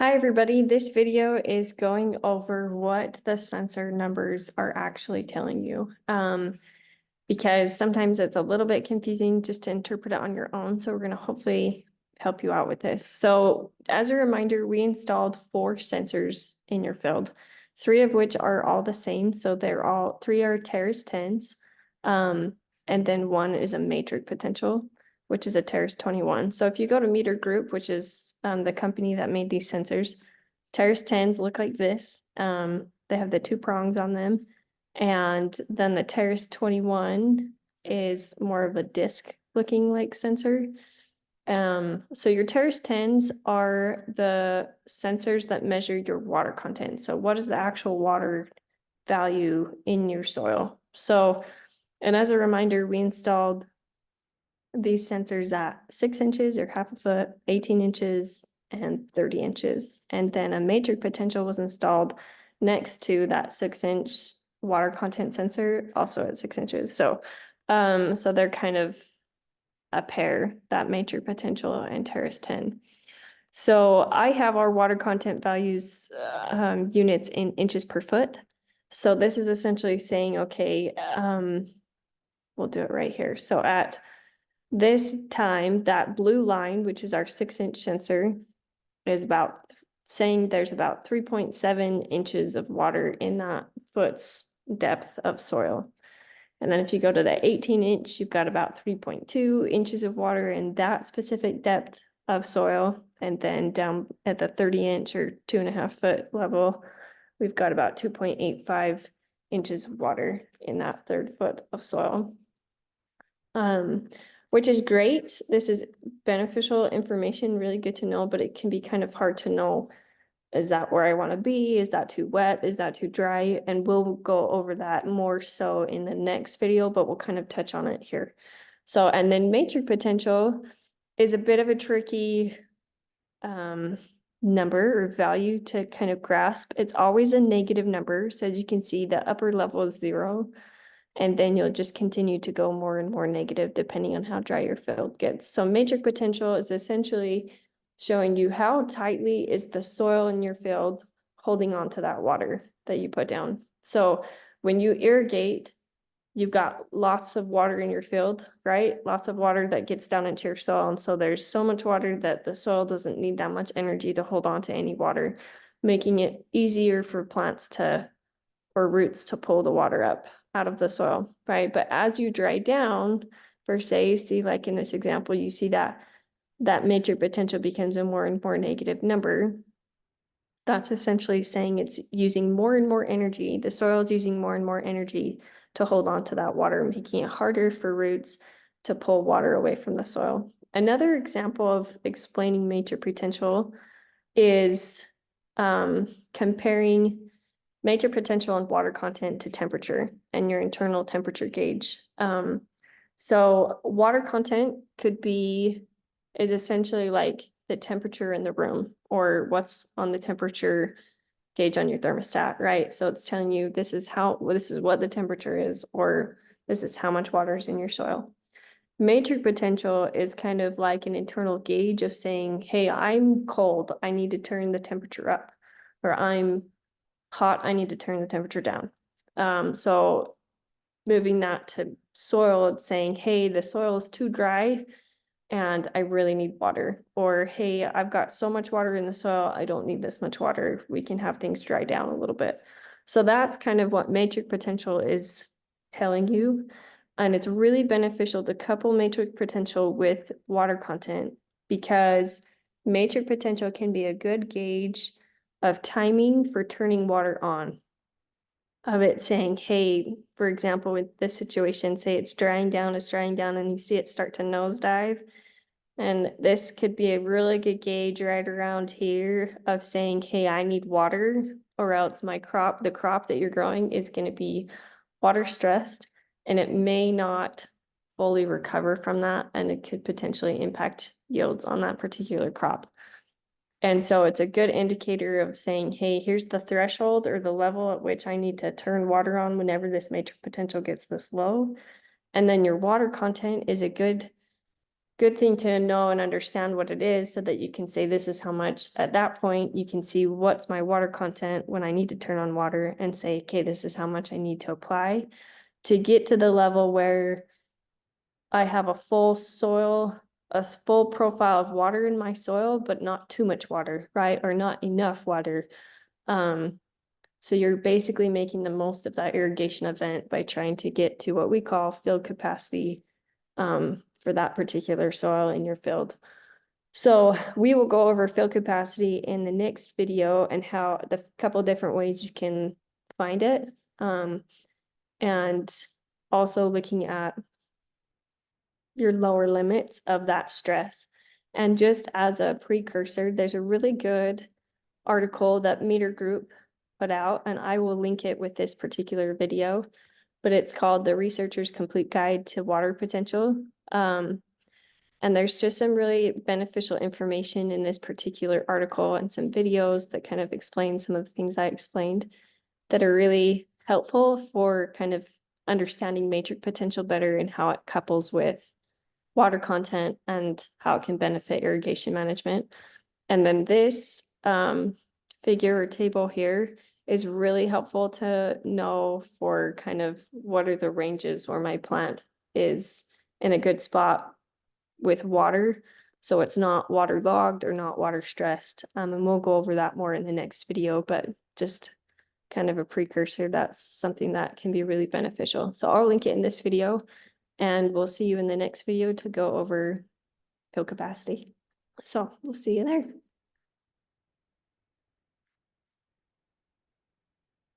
Hi everybody, this video is going over what the sensor numbers are actually telling you. Because sometimes it's a little bit confusing just to interpret it on your own. So we're going to hopefully help you out with this. So as a reminder, we installed 4 sensors in your field, 3 of which are all the same. So three are Terrace 10s. And then 1 is a matric potential, which is a Terrace 21. So if you go to Meter Group, which is the company that made these sensors, Terrace 10s look like this. They have the 2 prongs on them. And then the Terrace 21 is more of a disc looking like sensor. So your Terrace 10s are the sensors that measure your water content. So what is the actual water value in your soil? So, and as a reminder, we installed these sensors at 6 inches or half a foot, 18 inches, and 30 inches. And then a matrix potential was installed next to that 6-inch water content sensor, also at 6 inches. So they're kind of a pair, that matrix potential and Terrace 10. So I have our water content values units in inches per foot. So this is essentially saying, okay, we'll do it right here. So at this time, that blue line, which is our 6-inch sensor, is saying there's about 3.7 inches of water in that foot's depth of soil. And then if you go to the 18-inch, you've got about 3.2 inches of water in that specific depth of soil. And then down at the 30-inch or 2.5 foot level, we've got about 2.85 inches of water in that 3rd foot of soil. Which is great. This is beneficial information, really good to know, but it can be kind of hard to know. Is that where I want to be? Is that too wet? Is that too dry? And we'll go over that more so in the next video, but we'll kind of touch on it here. So, and then matrix potential is a bit of a tricky number or value to kind of grasp. It's always a negative number. So as you can see, the upper level is 0. And then you'll just continue to go more and more negative depending on how dry your field gets. So matrix potential is essentially showing you how tightly is the soil in your field holding on to that water that you put down. So when you irrigate, you've got lots of water in your field, right? Lots of water that gets down into your soil. And so there's so much water that the soil doesn't need that much energy to hold on to any water, making it easier for plants or roots to pull the water up out of the soil, right? But as you dry down, per se, see like in this example, you see that matrix potential becomes a more and more negative number. That's essentially saying it's using more and more energy. The soil is using more and more energy to hold on to that water, making it harder for roots to pull water away from the soil. Another example of explaining matrix potential is comparing matrix potential and water content to temperature and your internal temperature gauge. So water content is essentially like the temperature in the room or what's on the temperature gauge on your thermostat, right? So it's telling you this is what the temperature is, or this is how much water is in your soil. Matrix potential is kind of like an internal gauge of saying, hey, I'm cold, I need to turn the temperature up, or I'm hot, I need to turn the temperature down. So moving that to soil, it's saying, hey, the soil is too dry and I really need water. Or, hey, I've got so much water in the soil, I don't need this much water. We can have things dry down a little bit. So that's kind of what matrix potential is telling you. And it's really beneficial to couple matrix potential with water content because matrix potential can be a good gauge of timing for turning water on. Of it saying, hey, for example, with this situation, say it's drying down, and you see it start to nosedive. And this could be a really good gauge right around here of saying, hey, I need water, or else the crop that you're growing is going to be water stressed, and it may not fully recover from that, and it could potentially impact yields on that particular crop. And so it's a good indicator of saying, hey, here's the threshold or the level at which I need to turn water on whenever this matrix potential gets this low. And then your water content is a good good thing to know and understand what it is so that you can say, this is how much. At that point, you can see what's my water content when I need to turn on water and say, okay, this is how much I need to apply to get to the level where I have a full profile of water in my soil, but not too much water, right? Or not enough water. So you're basically making the most of that irrigation event by trying to get to what we call field capacity for that particular soil in your field. So we will go over field capacity in the next video and how the couple different ways you can find it. And also looking at your lower limits of that stress. And just as a precursor, there's a really good article that Meter Group put out, and I will link it with this particular video, but it's called The Researcher's Complete Guide to Water Potential. And there's just some really beneficial information in this particular article and some videos that kind of explain some of the things I explained that are really helpful for kind of understanding matrix potential better and how it couples with water content and how it can benefit irrigation management. And then this figure or table here is really helpful to know for kind of what are the ranges where my plant is in a good spot with water, so it's not waterlogged or not water stressed. And we'll go over that more in the next video, but just kind of a precursor, that's something that can be really beneficial. So I'll link it in this video, and we'll see you in the next video to go over field capacity. So we'll see you there.